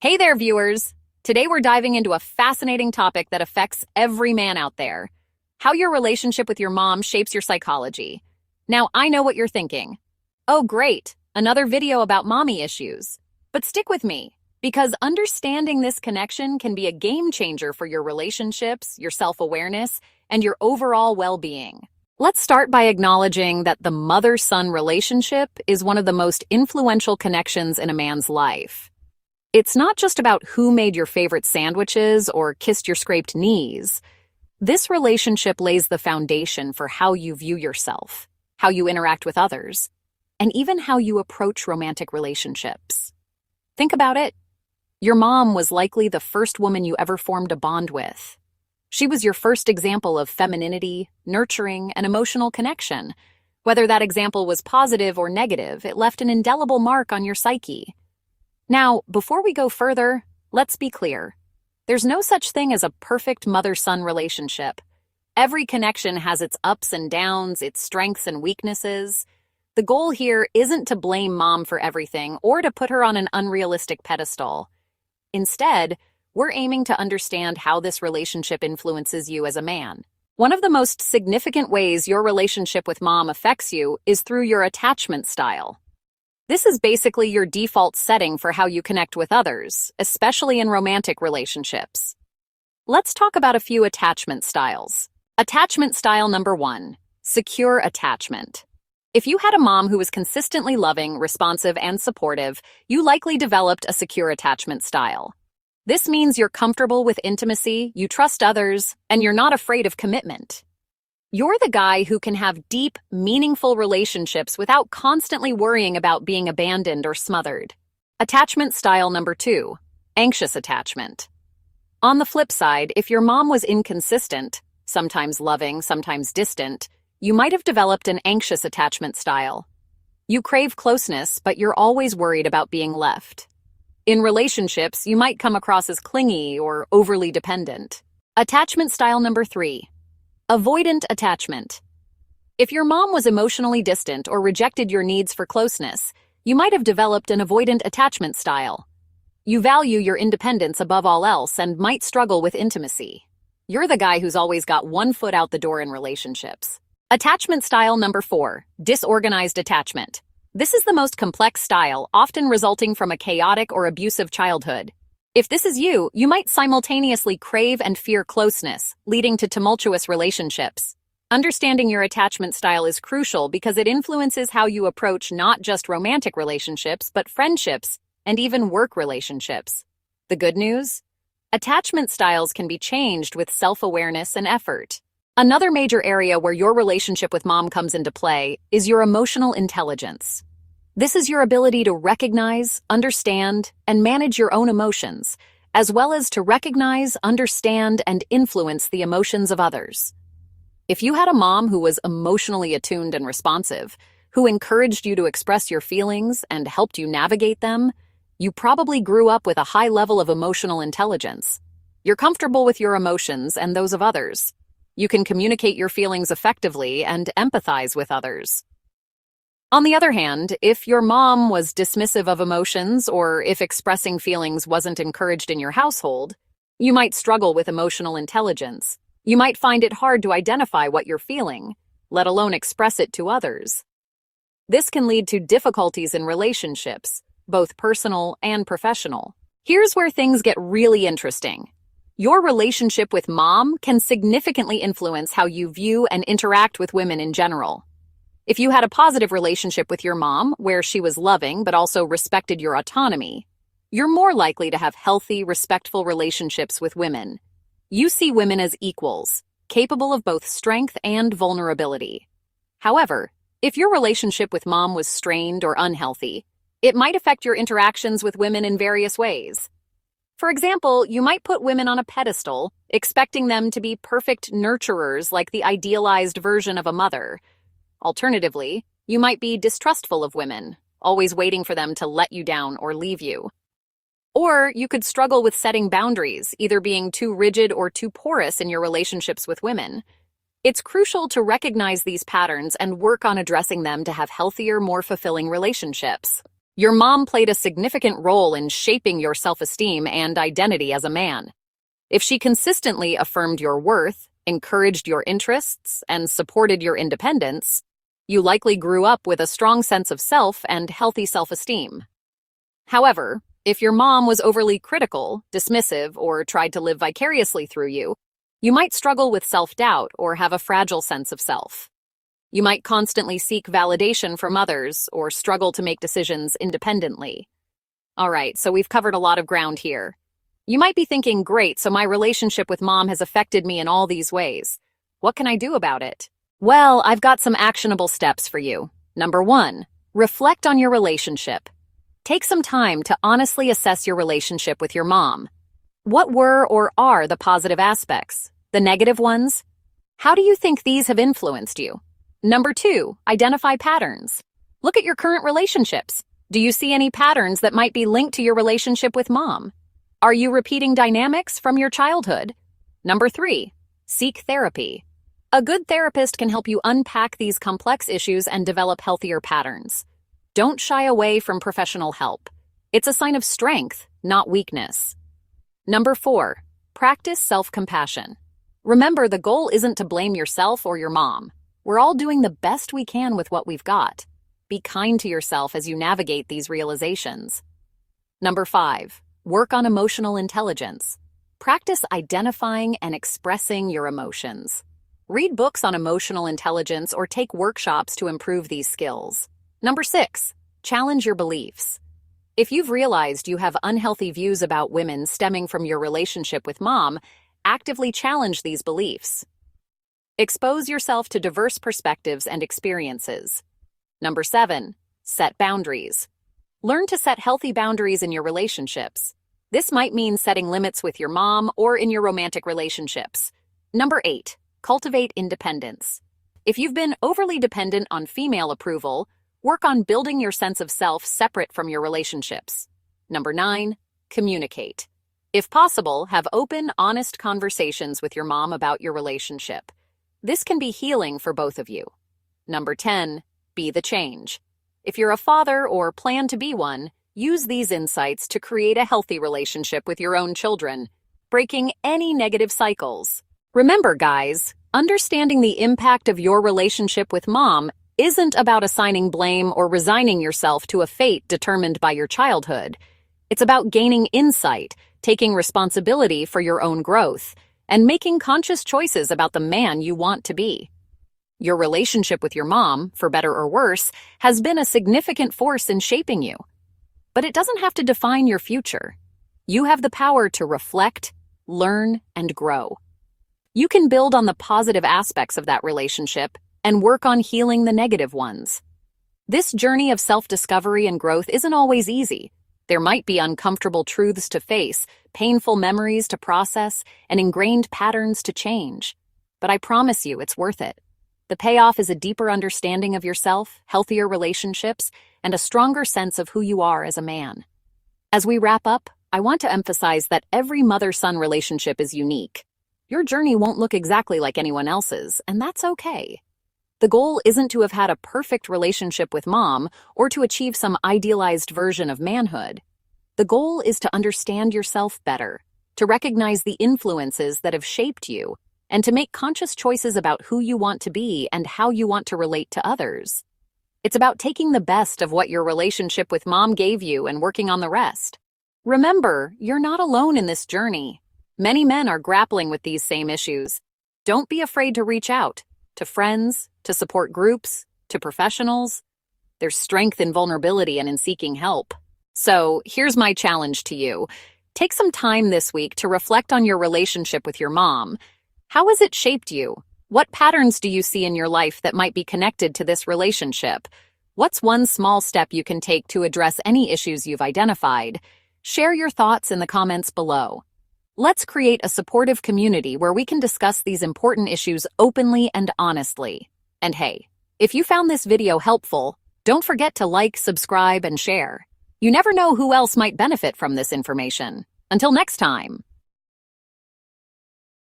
Hey there, viewers! Today we're diving into a fascinating topic that affects every man out there: how your relationship with your mom shapes your psychology. Now, I know what you're thinking. Oh, great, another video about mommy issues. But stick with me, because understanding this connection can be a game changer for your relationships, your self-awareness, and your overall well-being. Let's start by acknowledging that the mother-son relationship is one of the most influential connections in a man's life. It's not just about who made your favorite sandwiches or kissed your scraped knees. This relationship lays the foundation for how you view yourself, how you interact with others, and even how you approach romantic relationships. Think about it. Your mom was likely the first woman you ever formed a bond with. She was your first example of femininity, nurturing, and emotional connection. Whether that example was positive or negative, it left an indelible mark on your psyche. Now, before we go further, let's be clear. There's no such thing as a perfect mother-son relationship. Every connection has its ups and downs, its strengths and weaknesses. The goal here isn't to blame mom for everything or to put her on an unrealistic pedestal. Instead, we're aiming to understand how this relationship influences you as a man. One of the most significant ways your relationship with mom affects you is through your attachment style. This is basically your default setting for how you connect with others, especially in romantic relationships. Let's talk about a few attachment styles. Attachment style number 1, secure attachment. If you had a mom who was consistently loving, responsive, and supportive, you likely developed a secure attachment style. This means you're comfortable with intimacy, you trust others, and you're not afraid of commitment. You're the guy who can have deep, meaningful relationships without constantly worrying about being abandoned or smothered. Attachment style number 2, anxious attachment. On the flip side, if your mom was inconsistent, sometimes loving, sometimes distant, you might have developed an anxious attachment style. You crave closeness, but you're always worried about being left. In relationships, you might come across as clingy or overly dependent. Attachment style number 3, avoidant attachment. If your mom was emotionally distant or rejected your needs for closeness, you might have developed an avoidant attachment style. You value your independence above all else and might struggle with intimacy. You're the guy who's always got one foot out the door in relationships. Attachment style number 4, disorganized attachment. This is the most complex style, often resulting from a chaotic or abusive childhood. If this is you, you might simultaneously crave and fear closeness, leading to tumultuous relationships. Understanding your attachment style is crucial because it influences how you approach not just romantic relationships, but friendships and even work relationships. The good news? Attachment styles can be changed with self-awareness and effort. Another major area where your relationship with mom comes into play is your emotional intelligence. This is your ability to recognize, understand, and manage your own emotions, as well as to recognize, understand, and influence the emotions of others. If you had a mom who was emotionally attuned and responsive, who encouraged you to express your feelings and helped you navigate them, you probably grew up with a high level of emotional intelligence. You're comfortable with your emotions and those of others. You can communicate your feelings effectively and empathize with others. On the other hand, if your mom was dismissive of emotions or if expressing feelings wasn't encouraged in your household, you might struggle with emotional intelligence. You might find it hard to identify what you're feeling, let alone express it to others. This can lead to difficulties in relationships, both personal and professional. Here's where things get really interesting. Your relationship with mom can significantly influence how you view and interact with women in general. If you had a positive relationship with your mom, where she was loving but also respected your autonomy, you're more likely to have healthy, respectful relationships with women. You see women as equals, capable of both strength and vulnerability. However, if your relationship with mom was strained or unhealthy, it might affect your interactions with women in various ways. For example, you might put women on a pedestal, expecting them to be perfect nurturers like the idealized version of a mother. Alternatively, you might be distrustful of women, always waiting for them to let you down or leave you. Or you could struggle with setting boundaries, either being too rigid or too porous in your relationships with women. It's crucial to recognize these patterns and work on addressing them to have healthier, more fulfilling relationships. Your mom played a significant role in shaping your self-esteem and identity as a man. If she consistently affirmed your worth, encouraged your interests, and supported your independence, you likely grew up with a strong sense of self and healthy self-esteem. However, if your mom was overly critical, dismissive, or tried to live vicariously through you, you might struggle with self-doubt or have a fragile sense of self. You might constantly seek validation from others or struggle to make decisions independently. All right, so we've covered a lot of ground here. You might be thinking, great, so my relationship with mom has affected me in all these ways. What can I do about it? Well, I've got some actionable steps for you. Number 1, reflect on your relationship. Take some time to honestly assess your relationship with your mom. What were or are the positive aspects? The negative ones? How do you think these have influenced you? Number 2, identify patterns. Look at your current relationships. Do you see any patterns that might be linked to your relationship with mom? Are you repeating dynamics from your childhood? Number 3, seek therapy. A good therapist can help you unpack these complex issues and develop healthier patterns. Don't shy away from professional help. It's a sign of strength, not weakness. Number 4, practice self-compassion. Remember, the goal isn't to blame yourself or your mom. We're all doing the best we can with what we've got. Be kind to yourself as you navigate these realizations. Number 5, work on emotional intelligence. Practice identifying and expressing your emotions. Read books on emotional intelligence or take workshops to improve these skills. Number 6, challenge your beliefs. If you've realized you have unhealthy views about women stemming from your relationship with mom, actively challenge these beliefs. Expose yourself to diverse perspectives and experiences. Number 7, set boundaries. Learn to set healthy boundaries in your relationships. This might mean setting limits with your mom or in your romantic relationships. Number 8, cultivate independence. If you've been overly dependent on female approval, work on building your sense of self separate from your relationships. Number 9, communicate. If possible, have open, honest conversations with your mom about your relationship. This can be healing for both of you. Number 10, be the change. If you're a father or plan to be one, use these insights to create a healthy relationship with your own children, breaking any negative cycles. Remember, guys, understanding the impact of your relationship with mom isn't about assigning blame or resigning yourself to a fate determined by your childhood. It's about gaining insight, taking responsibility for your own growth, and making conscious choices about the man you want to be. Your relationship with your mom, for better or worse, has been a significant force in shaping you. But it doesn't have to define your future. You have the power to reflect, learn, and grow. You can build on the positive aspects of that relationship and work on healing the negative ones. This journey of self-discovery and growth isn't always easy. There might be uncomfortable truths to face, painful memories to process, and ingrained patterns to change. But I promise you, it's worth it. The payoff is a deeper understanding of yourself, healthier relationships, and a stronger sense of who you are as a man. As we wrap up, I want to emphasize that every mother-son relationship is unique. Your journey won't look exactly like anyone else's, and that's okay. The goal isn't to have had a perfect relationship with mom or to achieve some idealized version of manhood. The goal is to understand yourself better, to recognize the influences that have shaped you, and to make conscious choices about who you want to be and how you want to relate to others. It's about taking the best of what your relationship with mom gave you and working on the rest. Remember, you're not alone in this journey. Many men are grappling with these same issues. Don't be afraid to reach out. To friends, to support groups, to professionals. There's strength in vulnerability and in seeking help. So here's my challenge to you. Take some time this week to reflect on your relationship with your mom. How has it shaped you? What patterns do you see in your life that might be connected to this relationship? What's one small step you can take to address any issues you've identified? Share your thoughts in the comments below. Let's create a supportive community where we can discuss these important issues openly and honestly. And hey, if you found this video helpful, don't forget to like, subscribe, and share. You never know who else might benefit from this information. Until next time.